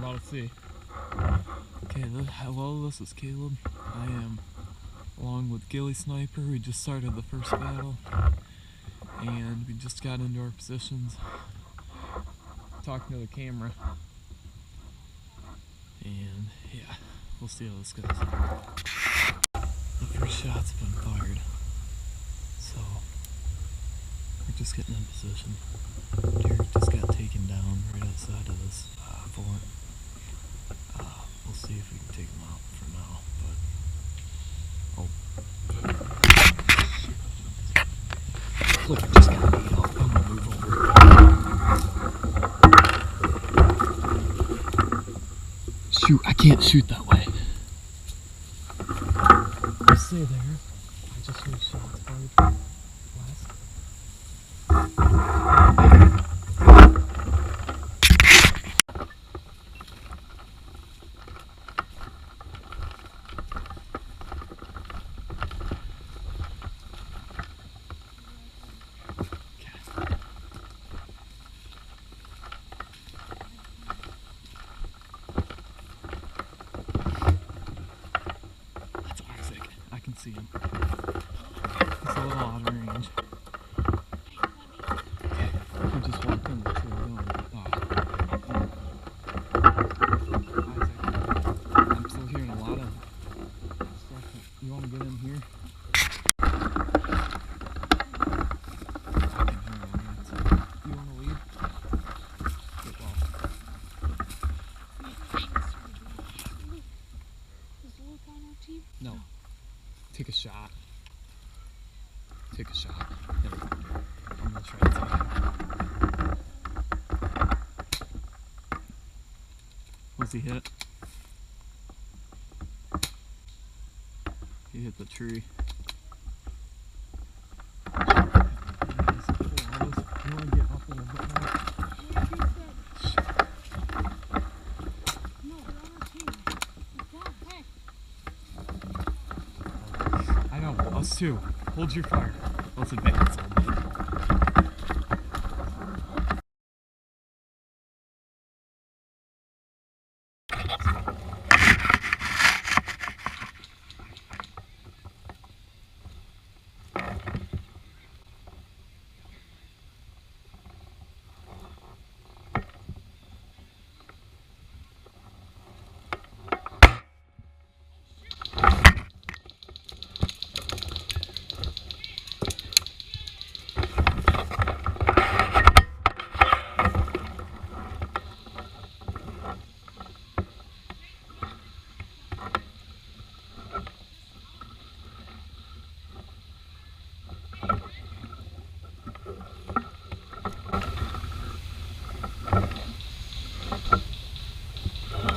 ought to see. Okay, hello, this is Caleb. I am along with Ghillie Sniper. We just started the first battle, and we just got into our positions, talking to the camera, and yeah, we'll see how this goes. The first shot's been fired, so we're just getting in position. Derek just got taken down right outside of this fort. We'll see if we can take him out for now, but look, I just got beat up. I'm gonna move over. Shoot, I can't shoot that way. Just stay there. I just heard shots fired west. See him. He's a little out of range. Okay, we just walked in, that's where we're going. Isaac, I'm still hearing a lot of stuff. You want to get in here? I can hear him. So, you want to leave? Get off. Is Luke on our team? No. Take a shot. Take a shot. There we go. I'm gonna try to take it. Was he hit? He hit the tree. You wanna get up a little bit more? No, they're on our team. Hey. Us too. Hold your fire. Let's advance a little bit.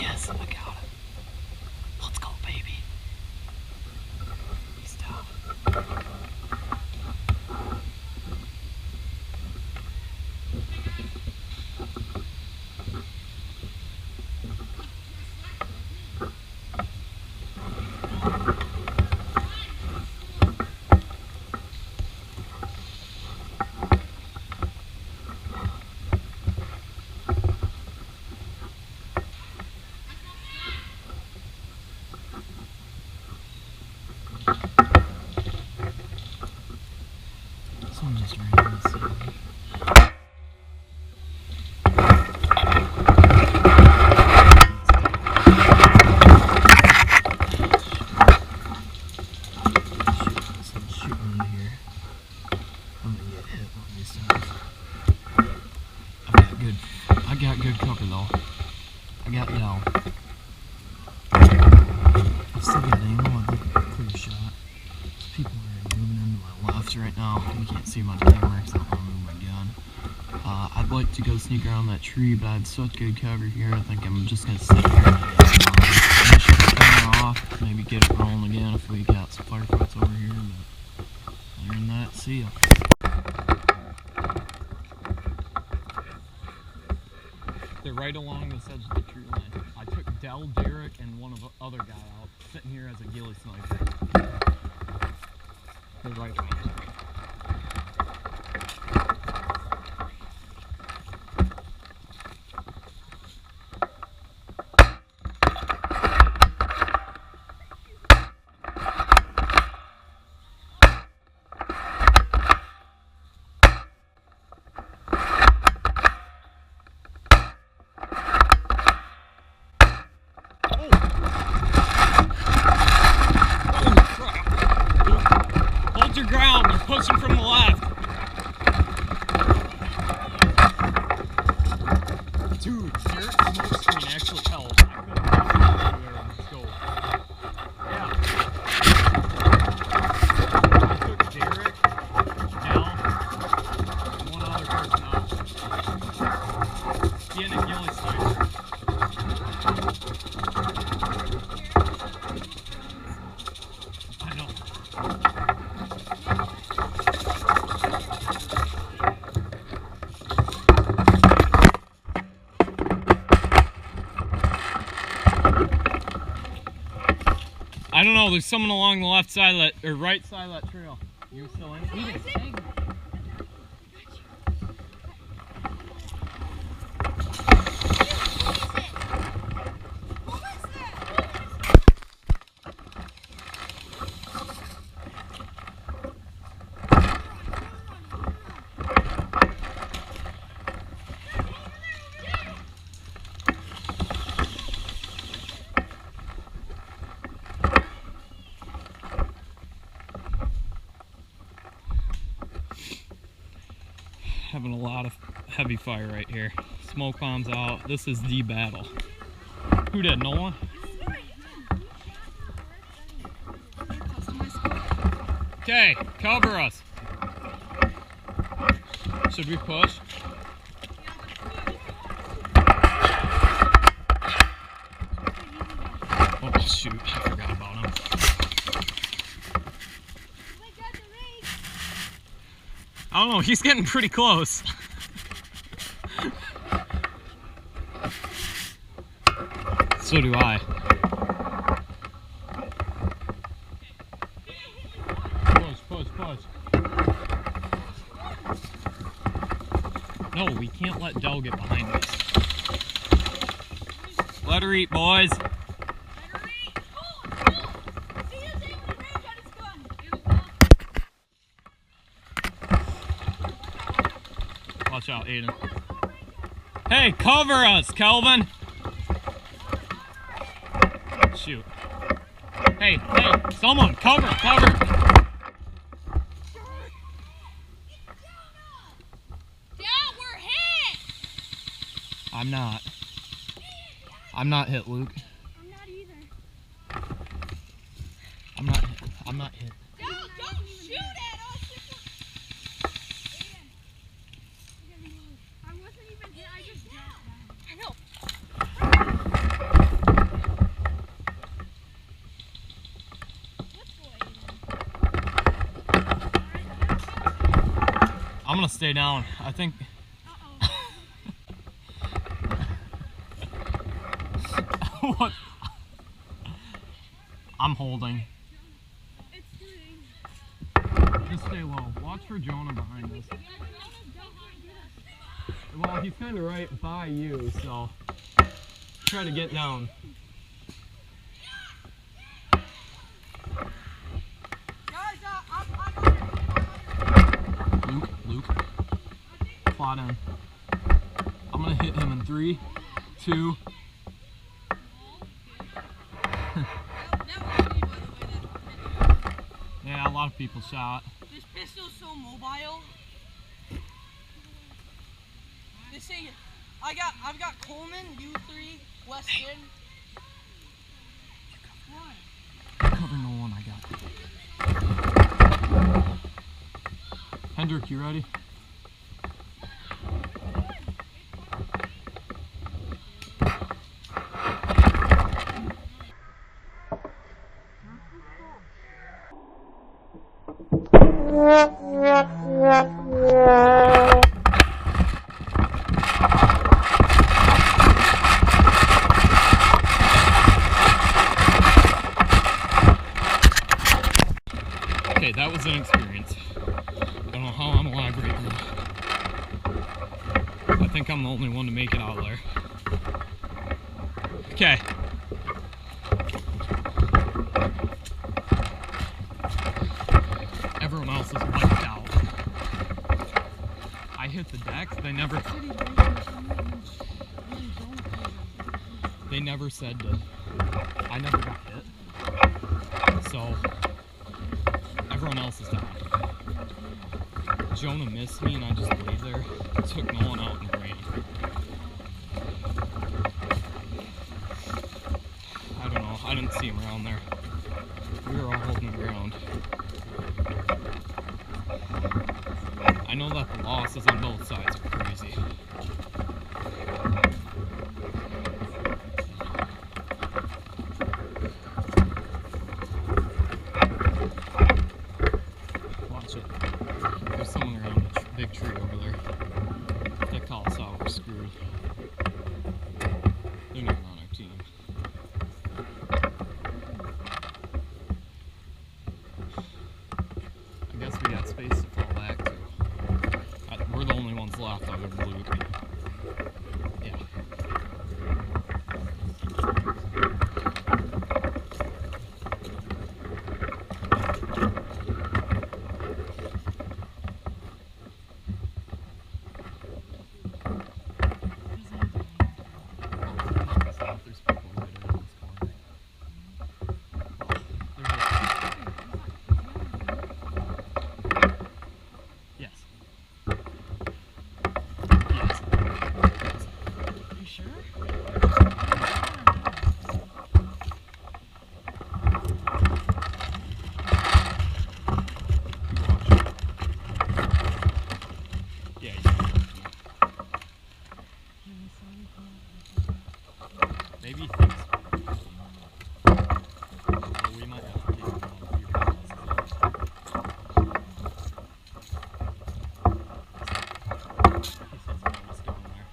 Yes, I got it. Let's go, baby. He's down. Someone just ran in the city. Shooting in here. I'm gonna get hit one of these times. I got good cover though. I got down. I've still got ammo. I think a clear shot. People are moving into my left right now. You can't see my camera because I don't want to move my gun. I'd like to go sneak around that tree, but I have such good cover here. I think I'm just going to sit here. I'm going to shut the camera off, maybe get it rolling again if we got some firefights over here. But other than that, see ya. They're right along this edge of the tree line. I took Dell, Derek, and one of the other guy out, sitting here as a ghillie sniper. They're right around the tree. Dude, Garrett's smoke screen actually helped. I couldn't get through there on the scope. Yeah. I took Derek, Al, and one other person out. He and a ghillie sniper. I know. I don't know, there's someone along the left side of that, or right side of that trail. You still in? He didn't say. Having a lot of heavy fire right here. Smoke bombs out. This is the battle. Who did? No one? Okay, cover us. Should we push? Oh shoot, I forgot about him. I don't know, he's getting pretty close. So do I. Push. No, we can't let Dell get behind us. Let her eat, boys. Watch out, Aiden. Hey, cover us, Kelvin! Shoot. Hey, someone, cover! Dad, we're hit! I'm not hit, Luke. I'm not either. I'm not hit. Don't shoot at us! I wasn't even hit, I just dropped that. I know. I'm gonna stay down. I think. What? I'm holding. It's doing. Just stay low. Watch for Jonah behind us. Well, he's kind of right by you, so try to get down. Luke, plot in. I'm gonna hit him in 3, 2. Yeah, a lot of people shot. This pistol's so mobile. They say I've got Coleman, U3, Weston. Cover no one, I got. Hendrick, you ready? Okay, that was an experience. I don't know how I'm alive right now. I think I'm the only one to make it out there. Okay. Everyone else is wiped out. I hit the decks, they never said to, I never got hit. So everyone else is down. Jonah missed me and I just laid there, took no one out and ran. see him around there. We were all holding the ground. I know that the losses on both sides are crazy. Watch it. There's someone around a big tree over there. If they call us out, we're screwed. They're not on our team. I guess we got space to fall back to. We're the only ones left on the blue. Yeah. There's people right around this corner. Yes. Yes. You sure? Yeah, he's right. Maybe he thinks. Well, we might have to take him on a few rounds. He says nobody's down there.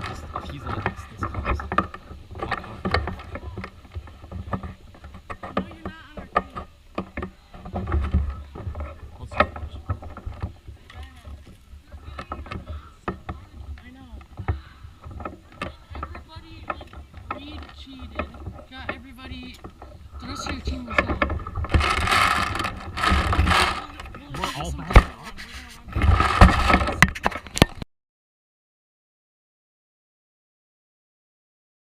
Just, if he's letting us this close, I'll cover. No, you're not on our team. What's your question? I know. Everybody, like, Reed cheated. Got everybody